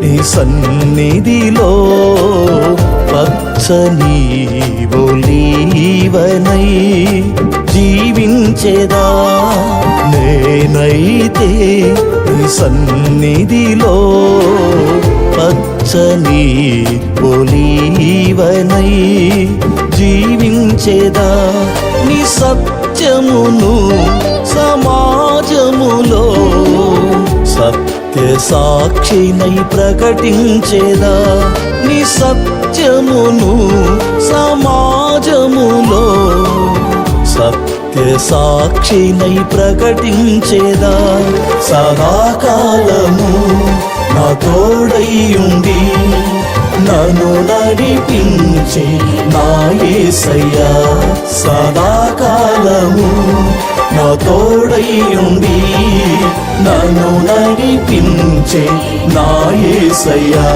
నీ సన్నిధిలో పచ్చని ఒలీవనై జీవించేదా. నేనైతే నీ సన్నిధిలో పచ్చని ఒలీవనై జీవించేదా. నీ సత్యమును సమాజములో సత్య సాక్షినై ప్రకటించేదా. నీ సత్యమును సమాజములో సత్య సాక్షినై ప్రకటించేదా. సదాకాలము నా తోడైయుండి నన్ను నడిపించే నా యేసయ్యా. సదాకాలము నా తోడైయుండి నన్ను నడిపించే నా యేసయ్యా.